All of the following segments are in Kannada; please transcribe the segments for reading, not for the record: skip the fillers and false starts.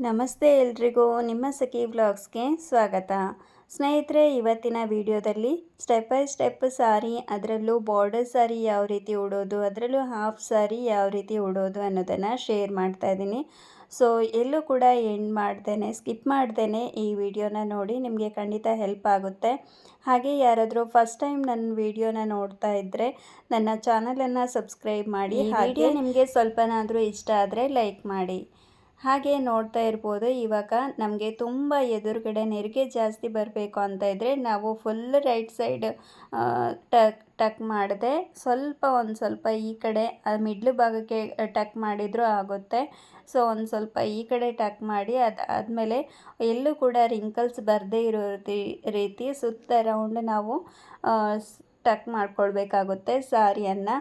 ನಮಸ್ತೆ ಎಲ್ರಿಗೂ, ನಿಮ್ಮ ಸಖಿ ವ್ಲಾಗ್ಸ್ಗೆ ಸ್ವಾಗತ. ಸ್ನೇಹಿತರೆ, ಇವತ್ತಿನ ವಿಡಿಯೋದಲ್ಲಿ ಸ್ಟೆಪ್ ಬೈ ಸ್ಟೆಪ್ ಸಾರಿ, ಅದರಲ್ಲೂ ಬಾರ್ಡರ್ ಸಾರಿ ಯಾವ ರೀತಿ ಉಡೋದು, ಅದರಲ್ಲೂ ಹಾಫ್ ಸಾರಿ ಯಾವ ರೀತಿ ಉಡೋದು ಅನ್ನೋದನ್ನು ಶೇರ್ ಮಾಡ್ತಾ ಇದ್ದೀನಿ. ಸೊ ಎಲ್ಲೂ ಕೂಡ ಎಂಡ್ ಮಾಡ್ದೇನೆ, ಸ್ಕಿಪ್ ಮಾಡ್ದೇನೆ ಈ ವಿಡಿಯೋನ ನೋಡಿ, ನಿಮಗೆ ಖಂಡಿತ ಹೆಲ್ಪ್ ಆಗುತ್ತೆ. ಹಾಗೆ ಯಾರಾದರೂ ಫಸ್ಟ್ ಟೈಮ್ ನನ್ನ ವಿಡಿಯೋನ ನೋಡ್ತಾ ಇದ್ದರೆ ನನ್ನ ಚಾನಲನ್ನು ಸಬ್ಸ್ಕ್ರೈಬ್ ಮಾಡಿ. ಹಾಗೆ ನಿಮಗೆ ಸ್ವಲ್ಪನಾದರೂ ಇಷ್ಟ ಆದರೆ ಲೈಕ್ ಮಾಡಿ. ಹಾಗೆ ನೋಡ್ತಾ ಇರ್ಬೋದು, ಇವಾಗ ನಮಗೆ ತುಂಬ ಎದುರುಗಡೆ ನೆರಿಗೆ ಜಾಸ್ತಿ ಬರಬೇಕು ಅಂತ ಇದ್ದರೆ ನಾವು ಫುಲ್ ರೈಟ್ ಸೈಡ್ ಟಕ್ ಮಾಡದೆ ಒಂದು ಸ್ವಲ್ಪ ಈ ಕಡೆ ಮಿಡ್ಲ್ ಭಾಗಕ್ಕೆ ಟಕ್ ಮಾಡಿದರೂ ಆಗುತ್ತೆ. ಸೊ ಒಂದು ಸ್ವಲ್ಪ ಈ ಕಡೆ ಟಕ್ ಮಾಡಿ ಅದಾದಮೇಲೆ ಎಲ್ಲೂ ಕೂಡ ರಿಂಕಲ್ಸ್ ಬರದೇ ಇರೋ ರೀತಿ ಸುತ್ತ ರೌಂಡ್ ನಾವು ಟಕ್ ಮಾಡ್ಕೊಳ್ಬೇಕಾಗುತ್ತೆ ಸಾರಿಯನ್ನು.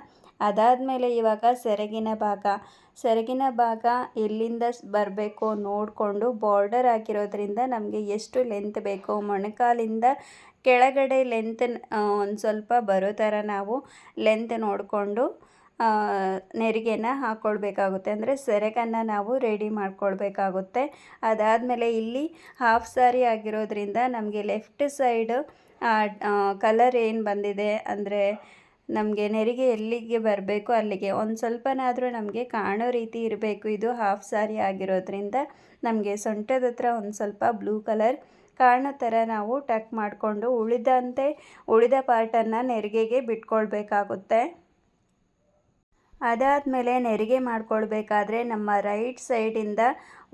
ಅದಾದಮೇಲೆ ಇವಾಗ ಸೆರಗಿನ ಭಾಗ ಎಲ್ಲಿಂದ ಬರಬೇಕು ನೋಡಿಕೊಂಡು, ಬಾರ್ಡರ್ ಹಾಕಿರೋದ್ರಿಂದ ನಮಗೆ ಎಷ್ಟು ಲೆಂತ್ ಬೇಕು, ಮೊಣಕಾಲಿಂದ ಕೆಳಗಡೆ ಲೆಂತ್ ಒಂದು ಸ್ವಲ್ಪ ಬರೋ ಥರ ನಾವು ಲೆಂತ್ ನೋಡಿಕೊಂಡು ನೆರಿಗೆನ ಹಾಕ್ಕೊಳ್ಬೇಕಾಗುತ್ತೆ, ಅಂದರೆ ಸೆರಗನ್ನು ನಾವು ರೆಡಿ ಮಾಡ್ಕೊಳ್ಬೇಕಾಗುತ್ತೆ. ಅದಾದಮೇಲೆ ಇಲ್ಲಿ ಹಾಫ್ ಸಾರಿ ಆಗಿರೋದ್ರಿಂದ ನಮಗೆ ಲೆಫ್ಟ್ ಸೈಡು ಕಲರ್ ಏನು ಬಂದಿದೆ, ಅಂದರೆ ನಮಗೆ ನೆರಿಗೆ ಎಲ್ಲಿಗೆ ಬರಬೇಕು ಅಲ್ಲಿಗೆ ಒಂದು ಸ್ವಲ್ಪನಾದರೂ ನಮಗೆ ಕಾಣೋ ರೀತಿ ಇರಬೇಕು. ಇದು ಹಾಫ್ ಸಾರಿ ಆಗಿರೋದ್ರಿಂದ ನಮಗೆ ಸೊಂಟದ ಹತ್ರ ಒಂದು ಸ್ವಲ್ಪ ಬ್ಲೂ ಕಲರ್ ಕಾಣೋ ಥರ ನಾವು ಟಕ್ ಮಾಡಿಕೊಂಡು ಉಳಿದ ಪಾರ್ಟನ್ನು ನೆರಿಗೆಗೆ ಬಿಟ್ಕೊಳ್ಬೇಕಾಗುತ್ತೆ. ಅದಾದಮೇಲೆ ನೆರಿಗೆ ಮಾಡ್ಕೊಳ್ಬೇಕಾದ್ರೆ ನಮ್ಮ ರೈಟ್ ಸೈಡಿಂದ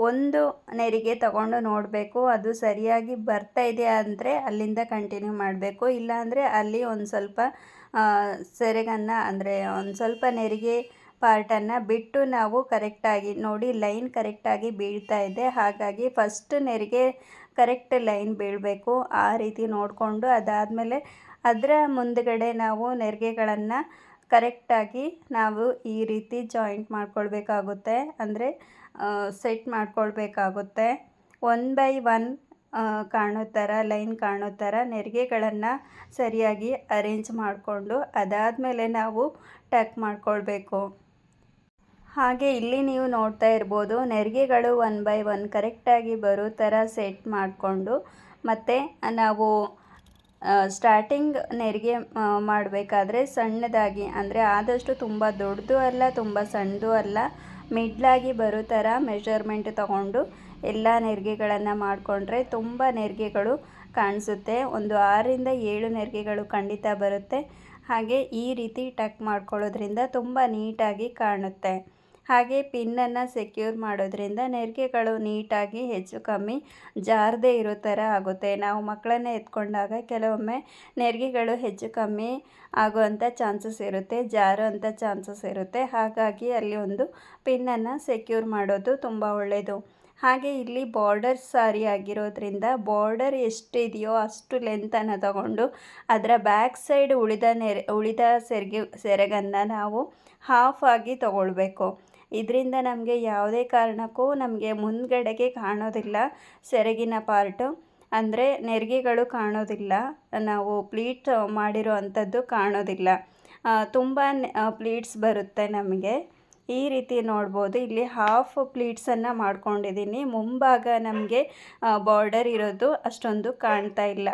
ಒಂದು ನೆರಿಗೆ ತಗೊಂಡು ನೋಡಬೇಕು, ಅದು ಸರಿಯಾಗಿ ಬರ್ತಾ ಇದೆಯಾ ಅಂದರೆ ಅಲ್ಲಿಂದ ಕಂಟಿನ್ಯೂ ಮಾಡಬೇಕು. ಇಲ್ಲಾಂದರೆ ಅಲ್ಲಿ ಒಂದು ಸ್ವಲ್ಪ ಸೆರಗನ್ನು, ಅಂದರೆ ಒಂದು ಸ್ವಲ್ಪ ನೆರಿಗೆ ಪಾರ್ಟನ್ನು ಬಿಟ್ಟು ನಾವು ಕರೆಕ್ಟಾಗಿ ನೋಡಿ, ಲೈನ್ ಕರೆಕ್ಟಾಗಿ ಬೀಳ್ತಾ ಇದೆ. ಹಾಗಾಗಿ ಫಸ್ಟ್ ನೆರಿಗೆ ಕರೆಕ್ಟ್ ಲೈನ್ ಬೀಳಬೇಕು, ಆ ರೀತಿ ನೋಡಿಕೊಂಡು ಅದಾದಮೇಲೆ ಅದರ ಮುಂದುಗಡೆ ನಾವು ನೆರಿಗೆಗಳನ್ನು ಕರೆಕ್ಟಾಗಿ ನಾವು ಈ ರೀತಿ ಜಾಯಿಂಟ್ ಮಾಡ್ಕೊಳ್ಬೇಕಾಗುತ್ತೆ, ಅಂದರೆ ಸೆಟ್ ಮಾಡ್ಕೊಳ್ಬೇಕಾಗುತ್ತೆ. 1 by 1 ಕಾಣೋ ಥರ, ಲೈನ್ ಕಾಣೋ ಥರ ನೆರಿಗೆಗಳನ್ನು ಸರಿಯಾಗಿ ಅರೇಂಜ್ ಮಾಡಿಕೊಂಡು ಅದಾದಮೇಲೆ ನಾವು ಟಕ್ ಮಾಡ್ಕೊಳ್ಬೇಕು. ಹಾಗೆ ಇಲ್ಲಿ ನೀವು ನೋಡ್ತಾ ಇರ್ಬೋದು, ನೆರಿಗೆಗಳು 1 by 1 ಕರೆಕ್ಟಾಗಿ ಬರೋ ಥರ ಸೆಟ್ ಮಾಡಿಕೊಂಡು, ಮತ್ತು ನಾವು ಸ್ಟಾರ್ಟಿಂಗ್ ನೆರಿಗೆ ಮಾಡಬೇಕಾದ್ರೆ ಸಣ್ಣದಾಗಿ, ಅಂದರೆ ಆದಷ್ಟು ತುಂಬ ದೊಡ್ಡದು ಅಲ್ಲ ತುಂಬ ಸಣ್ಣದು ಅಲ್ಲ, ಮಿಡ್ಲಾಗಿ ಬರೋ ಥರ ಮೆಷರ್ಮೆಂಟ್ ತಗೊಂಡು ಎಲ್ಲ ನೆರಿಗೆಗಳನ್ನು ಮಾಡಿಕೊಂಡ್ರೆ ತುಂಬ ನೆರಿಗೆಗಳು ಕಾಣಿಸುತ್ತೆ. ಒಂದು 6ರಿಂದ 7 ನೆರಿಗೆಗಳು ಖಂಡಿತ ಬರುತ್ತೆ. ಹಾಗೆ ಈ ರೀತಿ ಟಕ್ ಮಾಡ್ಕೊಳ್ಳೋದ್ರಿಂದ ತುಂಬ ನೀಟಾಗಿ ಕಾಣುತ್ತೆ. ಹಾಗೆ ಪಿನ್ನನ್ನು ಸೆಕ್ಯೂರ್ ಮಾಡೋದ್ರಿಂದ ನೆರಿಗೆಗಳು ನೀಟಾಗಿ ಹೆಚ್ಚು ಕಮ್ಮಿ ಜಾರದೇ ಇರೋ ಥರ ಆಗುತ್ತೆ. ನಾವು ಮಕ್ಕಳನ್ನ ಎತ್ಕೊಂಡಾಗ ಕೆಲವೊಮ್ಮೆ ನೆರಿಗೆಗಳು ಹೆಚ್ಚು ಕಮ್ಮಿ ಆಗುವಂಥ ಚಾನ್ಸಸ್ ಇರುತ್ತೆ, ಜಾರುವಂಥ ಚಾನ್ಸಸ್ ಇರುತ್ತೆ. ಹಾಗಾಗಿ ಅಲ್ಲಿ ಒಂದು ಪಿನ್ನನ್ನು ಸೆಕ್ಯೂರ್ ಮಾಡೋದು ತುಂಬ ಒಳ್ಳೆಯದು. ಹಾಗೆ ಇಲ್ಲಿ ಬಾರ್ಡರ್ ಸಾರಿ ಆಗಿರೋದ್ರಿಂದ ಬಾರ್ಡರ್ ಎಷ್ಟಿದೆಯೋ ಅಷ್ಟು ಲೆಂತನ್ನು ತಗೊಂಡು ಅದರ ಬ್ಯಾಕ್ ಸೈಡ್ ಉಳಿದ ಸೆರಗನ್ನು ನಾವು ಹಾಫ್ ಆಗಿ ತಗೊಳ್ಬೇಕು. ಇದರಿಂದ ನಮಗೆ ಯಾವುದೇ ಕಾರಣಕ್ಕೂ ನಮಗೆ ಮುಂದ್ಗಡೆಗೆ ಕಾಣೋದಿಲ್ಲ, ಸೆರಗಿನ ಪಾರ್ಟು ಅಂದರೆ ನೆರಿಗೆಗಳು ಕಾಣೋದಿಲ್ಲ, ನಾವು ಪ್ಲೀಟ್ ಮಾಡಿರೋ ಅಂಥದ್ದು ಕಾಣೋದಿಲ್ಲ. ತುಂಬ ಪ್ಲೀಟ್ಸ್ ಬರುತ್ತೆ ನಮಗೆ. ಈ ರೀತಿ ನೋಡ್ಬೋದು, ಇಲ್ಲಿ ಹಾಫ್ ಪ್ಲೀಟ್ಸನ್ನು ಮಾಡ್ಕೊಂಡಿದ್ದೀನಿ. ಮುಂಭಾಗ ನಮಗೆ ಬಾರ್ಡರ್ ಇರೋದು ಅಷ್ಟೊಂದು ಕಾಣ್ತಾ ಇಲ್ಲ.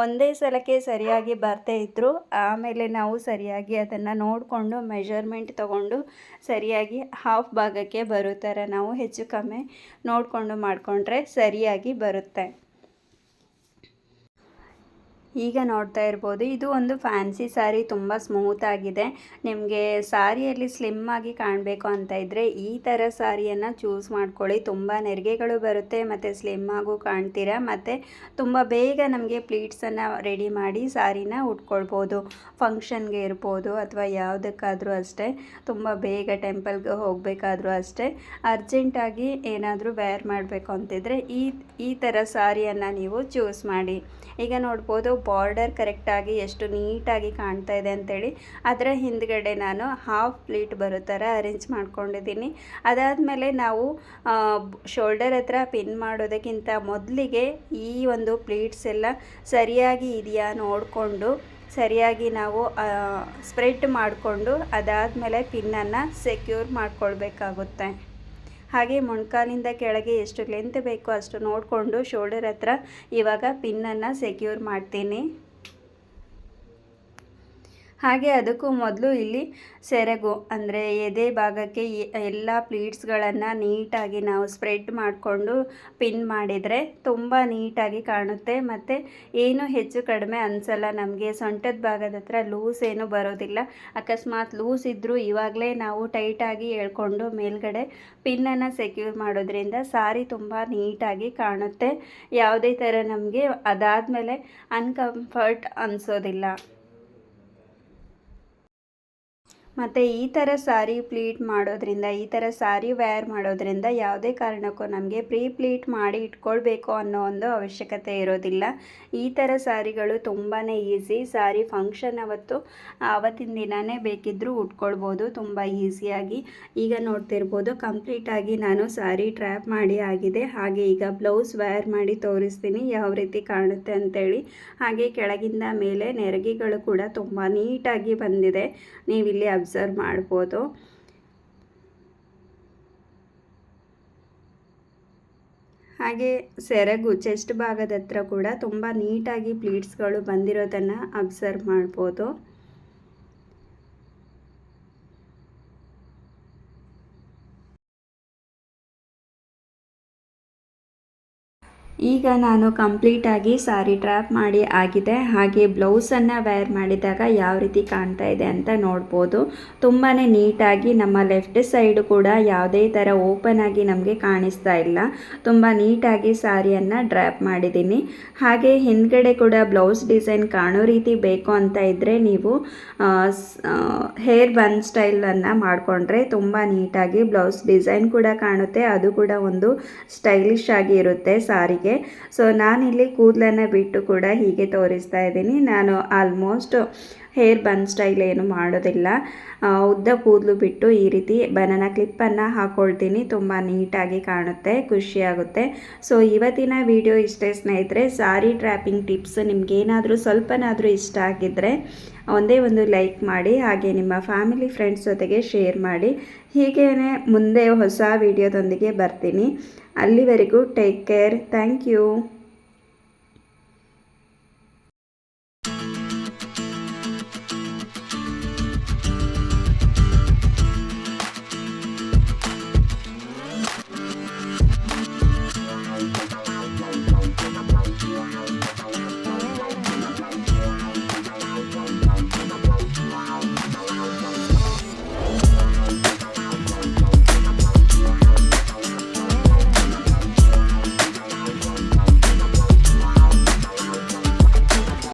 ಒಂದೇ ಸಲಕ್ಕೆ ಸರಿಯಾಗಿ ಬರ್ತಾ ಇದ್ದರೂ ಆಮೇಲೆ ನಾವು ಸರಿಯಾಗಿ ಅದನ್ನು ನೋಡಿಕೊಂಡು ಮೆಷರ್ಮೆಂಟ್ ತಗೊಂಡು ಸರಿಯಾಗಿ ಹಾಫ್ ಭಾಗಕ್ಕೆ ಬರೋ ಥರ ನಾವು ಹೆಚ್ಚು ಕಮ್ಮಿ ನೋಡಿಕೊಂಡು ಮಾಡಿಕೊಂಡ್ರೆ ಸರಿಯಾಗಿ ಬರುತ್ತೆ. ಈಗ ನೋಡ್ತಾ ಇರ್ಬೋದು, ಇದು ಒಂದು ಫ್ಯಾನ್ಸಿ ಸಾರಿ, ತುಂಬ ಸ್ಮೂತ್ ಆಗಿದೆ. ನಿಮಗೆ ಸಾರಿಯಲ್ಲಿ ಸ್ಲಿಮ್ ಆಗಿ ಕಾಣಬೇಕು ಅಂತ ಇದ್ದರೆ ಈ ಥರ ಸಾರಿಯನ್ನು ಚೂಸ್ ಮಾಡ್ಕೊಳ್ಳಿ. ತುಂಬ ನೆರಿಗೆಗಳು ಬರುತ್ತೆ ಮತ್ತು ಸ್ಲಿಮ್ ಆಗು ಕಾಣ್ತೀರಾ, ಮತ್ತು ತುಂಬ ಬೇಗ ನಮಗೆ ಪ್ಲೀಟ್ಸನ್ನು ರೆಡಿ ಮಾಡಿ ಸಾರಿನ ಉಟ್ಕೊಳ್ಬೋದು. ಫಂಕ್ಷನ್ಗೆ ಇರ್ಬೋದು ಅಥವಾ ಯಾವುದಕ್ಕಾದರೂ ಅಷ್ಟೇ, ತುಂಬ ಬೇಗ ಟೆಂಪಲ್ಗೆ ಹೋಗಬೇಕಾದ್ರೂ ಅಷ್ಟೇ, ಅರ್ಜೆಂಟಾಗಿ ಏನಾದರೂ ವೇರ್ ಮಾಡಬೇಕು ಅಂತಿದ್ರೆ ಈ ಥರ ಸಾರಿಯನ್ನು ನೀವು ಚೂಸ್ ಮಾಡಿ. ಈಗ ನೋಡ್ಬೋದು ಬಾರ್ಡರ್ ಕರೆಕ್ಟಾಗಿ ಎಷ್ಟು ನೀಟಾಗಿ ಕಾಣ್ತಾ ಇದೆ ಅಂಥೇಳಿ. ಅದರ ಹಿಂದ್ಗಡೆ ನಾನು ಹಾಫ್ ಪ್ಲೀಟ್ ಬರೋ ಥರ ಅರೇಂಜ್ ಮಾಡ್ಕೊಂಡಿದ್ದೀನಿ. ಅದಾದಮೇಲೆ ನಾವು ಶೋಲ್ಡರ್ ಹತ್ರ ಪಿನ್ ಮಾಡೋದಕ್ಕಿಂತ ಮೊದಲಿಗೆ ಈ ಒಂದು ಪ್ಲೀಟ್ಸ್ ಎಲ್ಲ ಸರಿಯಾಗಿ ಇದೆಯಾ ನೋಡಿಕೊಂಡು ಸರಿಯಾಗಿ ನಾವು ಸ್ಪ್ರೆಡ್ ಮಾಡಿಕೊಂಡು ಅದಾದಮೇಲೆ ಪಿನ್ನನ್ನು ಸೆಕ್ಯೂರ್ ಮಾಡ್ಕೊಳ್ಬೇಕಾಗುತ್ತೆ. ಹಾಗೆ ಮೊಣಕಾಲಿಂದ ಕೆಳಗೆ ಎಷ್ಟು ಲೆಂತ್ ಬೇಕೋ ಅಷ್ಟು ನೋಡಿಕೊಂಡು ಶೋಲ್ಡರ್ ಹತ್ರ ಇವಾಗ ಪಿನ್ನನ್ನು ಸೆಕ್ಯೂರ್ ಮಾಡ್ತೀನಿ. ಹಾಗೆ ಅದಕ್ಕೂ ಮೊದಲು ಇಲ್ಲಿ ಸೆರಗು ಅಂದರೆ ಎದೆ ಭಾಗಕ್ಕೆ ಎಲ್ಲ ಪ್ಲೀಟ್ಸ್ಗಳನ್ನು ನೀಟಾಗಿ ನಾವು ಸ್ಪ್ರೆಡ್ ಮಾಡಿಕೊಂಡು ಪಿನ್ ಮಾಡಿದರೆ ತುಂಬ ನೀಟಾಗಿ ಕಾಣುತ್ತೆ ಮತ್ತು ಏನು ಹೆಚ್ಚು ಕಡಿಮೆ ಅನಿಸಲ್ಲ. ನಮಗೆ ಸೊಂಟದ ಭಾಗದ ಹತ್ರ ಲೂಸ್ ಏನೂ ಬರೋದಿಲ್ಲ. ಅಕಸ್ಮಾತ್ ಲೂಸ್ ಇದ್ದರೂ ಇವಾಗಲೇ ನಾವು ಟೈಟಾಗಿ ಎಳ್ಕೊಂಡು ಮೇಲ್ಗಡೆ ಪಿನ್ನನ್ನು ಸೆಕ್ಯೂರ್ ಮಾಡೋದ್ರಿಂದ ಸಾರಿ ತುಂಬ ನೀಟಾಗಿ ಕಾಣುತ್ತೆ. ಯಾವುದೇ ಥರ ನಮಗೆ ಅದಾದಮೇಲೆ ಅನ್ಕಂಫರ್ಟ್ ಅನಿಸೋದಿಲ್ಲ. ಮತ್ತು ಈ ಥರ ಸಾರಿ ಪ್ಲೀಟ್ ಮಾಡೋದ್ರಿಂದ, ಈ ಥರ ಸಾರಿ ವೇರ್ ಮಾಡೋದ್ರಿಂದ ಯಾವುದೇ ಕಾರಣಕ್ಕೂ ನಮಗೆ ಪ್ರೀ ಪ್ಲೀಟ್ ಮಾಡಿ ಇಟ್ಕೊಳ್ಬೇಕು ಅನ್ನೋ ಒಂದು ಅವಶ್ಯಕತೆ ಇರೋದಿಲ್ಲ. ಈ ಥರ ಸಾರಿಗಳು ತುಂಬಾ ಈಸಿ. ಸಾರಿ ಫಂಕ್ಷನ್ ಆವತ್ತಿನ ದಿನವೇ ಬೇಕಿದ್ದರೂ ಉಟ್ಕೊಳ್ಬೋದು ತುಂಬ ಈಸಿಯಾಗಿ. ಈಗ ನೋಡ್ತಿರ್ಬೋದು ಕಂಪ್ಲೀಟಾಗಿ ನಾನು ಸಾರಿ ಟ್ರ್ಯಾಪ್ ಮಾಡಿ ಆಗಿದೆ. ಹಾಗೆ ಈಗ ಬ್ಲೌಸ್ ವೇರ್ ಮಾಡಿ ತೋರಿಸ್ತೀನಿ ಯಾವ ರೀತಿ ಕಾಣುತ್ತೆ ಅಂತೇಳಿ. ಹಾಗೆ ಕೆಳಗಿಂದ ಮೇಲೆ ನೆರಿಗೆಗಳು ಕೂಡ ತುಂಬ ನೀಟಾಗಿ ಬಂದಿದೆ, ನೀವಿಲ್ಲಿ ಅಬ್ಸರ್ವ್ ಮಾಡ್ಬೋದು. ಹಾಗೆ ಸೆರಗು ಚೆಸ್ಟ್ ಭಾಗದ ಹತ್ರ ಕೂಡ ತುಂಬ ನೀಟಾಗಿ ಪ್ಲೀಟ್ಸ್ಗಳು ಬಂದಿರೋದನ್ನು ಅಬ್ಸರ್ವ್ ಮಾಡ್ಬೋದು. ಈಗ ನಾನು ಕಂಪ್ಲೀಟಾಗಿ ಸಾರಿ ಟ್ರ್ಯಾಪ್ ಮಾಡಿ ಆಗಿದೆ. ಹಾಗೆ ಬ್ಲೌಸನ್ನು ವೇರ್ ಮಾಡಿದಾಗ ಯಾವ ರೀತಿ ಕಾಣ್ತಾ ಇದೆ ಅಂತ ನೋಡ್ಬೋದು. ತುಂಬಾ ನೀಟಾಗಿ ನಮ್ಮ ಲೆಫ್ಟ್ ಸೈಡು ಕೂಡ ಯಾವುದೇ ಥರ ಓಪನ್ ಆಗಿ ನಮಗೆ ಕಾಣಿಸ್ತಾ ಇಲ್ಲ. ತುಂಬ ನೀಟಾಗಿ ಸಾರಿಯನ್ನು ಡ್ರ್ಯಾಪ್ ಮಾಡಿದ್ದೀನಿ. ಹಾಗೆ ಹಿಂದ್ಗಡೆ ಕೂಡ ಬ್ಲೌಸ್ ಡಿಸೈನ್ ಕಾಣೋ ರೀತಿ ಬೇಕು ಅಂತ ಇದ್ದರೆ ನೀವು ಹೇರ್ ಬನ್ ಸ್ಟೈಲನ್ನು ಮಾಡಿಕೊಂಡ್ರೆ ತುಂಬ ನೀಟಾಗಿ ಬ್ಲೌಸ್ ಡಿಸೈನ್ ಕೂಡ ಕಾಣುತ್ತೆ. ಅದು ಕೂಡ ಒಂದು ಸ್ಟೈಲಿಶ್ ಆಗಿ ಇರುತ್ತೆ ಸಾರಿಗೆ. ಸೊ ನಾನಿಲ್ಲಿ ಕೂದಲನ್ನು ಬಿಟ್ಟು ಕೂಡ ಹೀಗೆ ತೋರಿಸ್ತಾ ಇದ್ದೀನಿ. ನಾನು ಆಲ್ಮೋಸ್ಟ್ ಹೇರ್ ಬನ್ ಸ್ಟೈಲ್ ಏನು ಮಾಡೋದಿಲ್ಲ. ಉದ್ದ ಕೂದಲು ಬಿಟ್ಟು ಈ ರೀತಿ ಬನಾನಾ ಕ್ಲಿಪ್ಪನ್ನು ಹಾಕ್ಕೊಳ್ತೀನಿ. ತುಂಬ ನೀಟಾಗಿ ಕಾಣುತ್ತೆ, ಖುಷಿಯಾಗುತ್ತೆ. ಸೊ ಇವತ್ತಿನ ವಿಡಿಯೋ ಇಷ್ಟೇ ಸ್ನೇಹಿತರೆ. ಸಾರಿ ಟ್ರ್ಯಾಪಿಂಗ್ ಟಿಪ್ಸ್ ನಿಮಗೇನಾದರೂ ಸ್ವಲ್ಪನಾದರೂ ಇಷ್ಟ ಆಗಿದ್ದರೆ ಒಂದೇ ಒಂದು ಲೈಕ್ ಮಾಡಿ. ಹಾಗೆ ನಿಮ್ಮ ಫ್ಯಾಮಿಲಿ ಫ್ರೆಂಡ್ಸ್ ಜೊತೆಗೆ ಶೇರ್ ಮಾಡಿ. ಹೀಗೇ ಮುಂದೆ ಹೊಸ ವಿಡಿಯೋದೊಂದಿಗೆ ಬರ್ತೀನಿ. ಅಲ್ಲಿವರೆಗೂ ಟೇಕ್ ಕೇರ್. Thank you.